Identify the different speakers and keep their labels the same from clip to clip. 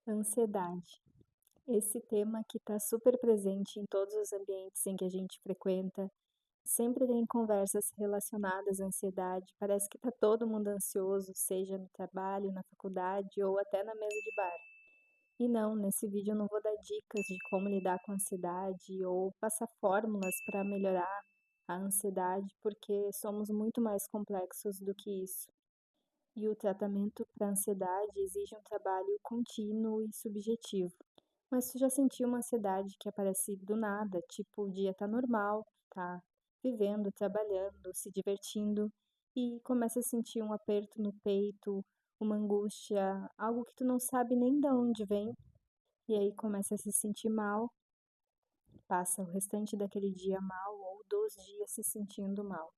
Speaker 1: Ansiedade. Esse tema que está super presente em todos os ambientes em que a gente frequenta, sempre tem conversas relacionadas à ansiedade. Parece que está todo mundo ansioso, seja no trabalho, na faculdade ou até na mesa de bar. E não, nesse vídeo eu não vou dar dicas de como lidar com a ansiedade ou passar fórmulas para melhorar a ansiedade, porque somos muito mais complexos do que isso. E o tratamento para ansiedade exige um trabalho contínuo e subjetivo. Mas tu já sentiu uma ansiedade que aparece do nada, tipo o dia tá normal, tá vivendo, trabalhando, se divertindo e começa a sentir um aperto no peito, uma angústia, algo que tu não sabe nem de onde vem, e aí começa a se sentir mal, passa o restante daquele dia mal ou dos dias se sentindo mal.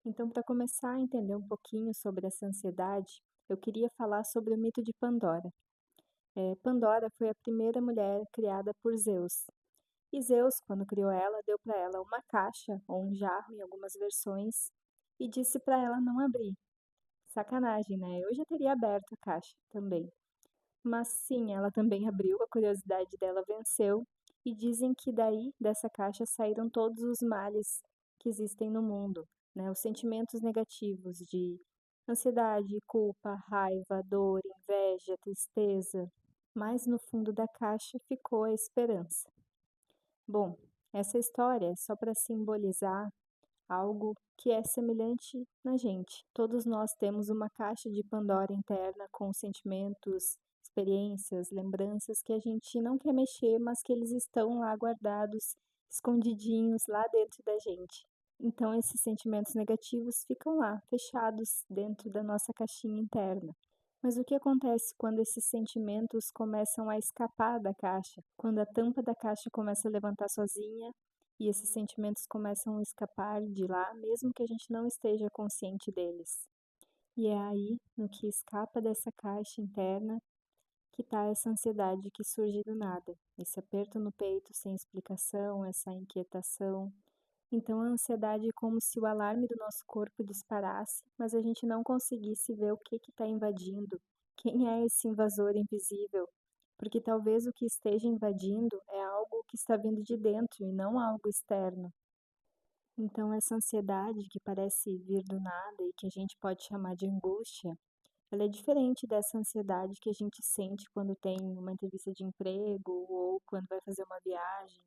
Speaker 1: Então, para começar a entender um pouquinho sobre essa ansiedade, eu queria falar sobre o mito de Pandora. Pandora foi a primeira mulher criada por Zeus. E Zeus, quando criou ela, deu para ela uma caixa ou um jarro em algumas versões e disse para ela não abrir. Sacanagem, né? Eu já teria aberto a caixa também. Mas sim, ela também abriu, a curiosidade dela venceu, e dizem que daí, dessa caixa, saíram todos os males que existem no mundo, né? Os sentimentos negativos de ansiedade, culpa, raiva, dor, inveja, tristeza. Mas no fundo da caixa ficou a esperança. Bom, essa história é só para simbolizar algo que é semelhante na gente. Todos nós temos uma caixa de Pandora interna com sentimentos, experiências, lembranças que a gente não quer mexer, mas que eles estão lá guardados, escondidinhos lá dentro da gente. Então, esses sentimentos negativos ficam lá, fechados dentro da nossa caixinha interna. Mas o que acontece quando esses sentimentos começam a escapar da caixa? Quando a tampa da caixa começa a levantar sozinha e esses sentimentos começam a escapar de lá, mesmo que a gente não esteja consciente deles. E é aí, no que escapa dessa caixa interna, que está essa ansiedade que surge do nada, esse aperto no peito sem explicação, essa inquietação. Então, a ansiedade é como se o alarme do nosso corpo disparasse, mas a gente não conseguisse ver o que está invadindo, quem é esse invasor invisível, porque talvez o que esteja invadindo é algo que está vindo de dentro e não algo externo. Então, essa ansiedade que parece vir do nada e que a gente pode chamar de angústia, ela é diferente dessa ansiedade que a gente sente quando tem uma entrevista de emprego ou quando vai fazer uma viagem,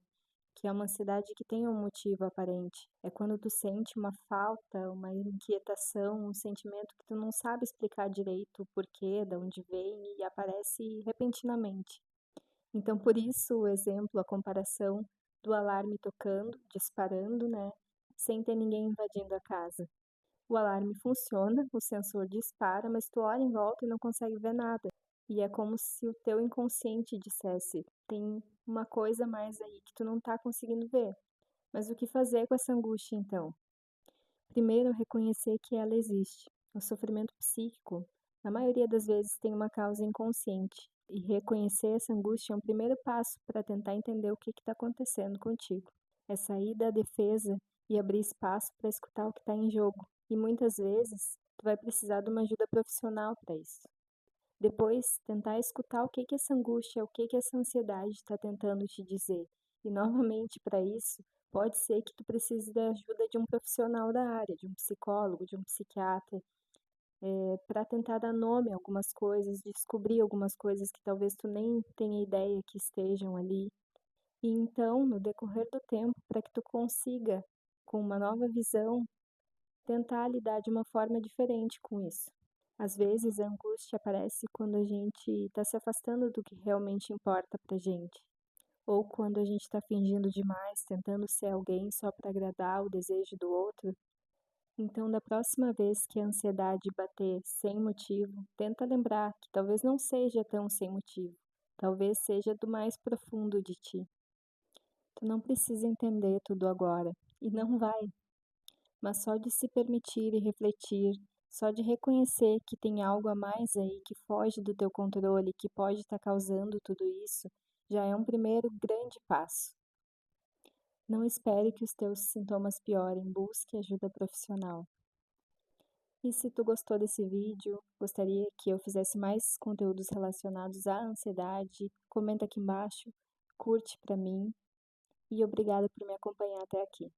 Speaker 1: que é uma ansiedade que tem um motivo aparente. É quando tu sente uma falta, uma inquietação, um sentimento que tu não sabe explicar direito o porquê, de onde vem e aparece repentinamente. Então, por isso o exemplo, a comparação do alarme tocando, disparando, né, sem ter ninguém invadindo a casa. O alarme funciona, o sensor dispara, mas tu olha em volta e não consegue ver nada. E é como se o teu inconsciente dissesse: tem uma coisa a mais aí que tu não tá conseguindo ver. Mas o que fazer com essa angústia então? Primeiro, reconhecer que ela existe. O sofrimento psíquico, na maioria das vezes, tem uma causa inconsciente. E reconhecer essa angústia é um primeiro passo para tentar entender o que está acontecendo contigo. É sair da defesa e abrir espaço para escutar o que está em jogo. E muitas vezes, tu vai precisar de uma ajuda profissional para isso. Depois, tentar escutar o que essa angústia, o que essa ansiedade está tentando te dizer. E novamente, para isso, pode ser que tu precise da ajuda de um profissional da área, de um psicólogo, de um psiquiatra, para tentar dar nome a algumas coisas, descobrir algumas coisas que talvez tu nem tenha ideia que estejam ali. E então, no decorrer do tempo, para que tu consiga, com uma nova visão, tentar lidar de uma forma diferente com isso. Às vezes a angústia aparece quando a gente está se afastando do que realmente importa pra gente, ou quando a gente está fingindo demais, tentando ser alguém só para agradar o desejo do outro. Então, da próxima vez que a ansiedade bater sem motivo, tenta lembrar que talvez não seja tão sem motivo, talvez seja do mais profundo de ti. Tu não precisa entender tudo agora, e não vai. Mas só de se permitir e refletir, só de reconhecer que tem algo a mais aí que foge do teu controle, que pode estar causando tudo isso, já é um primeiro grande passo. Não espere que os teus sintomas piorem, busque ajuda profissional. E se tu gostou desse vídeo, gostaria que eu fizesse mais conteúdos relacionados à ansiedade, comenta aqui embaixo, curte pra mim e obrigada por me acompanhar até aqui.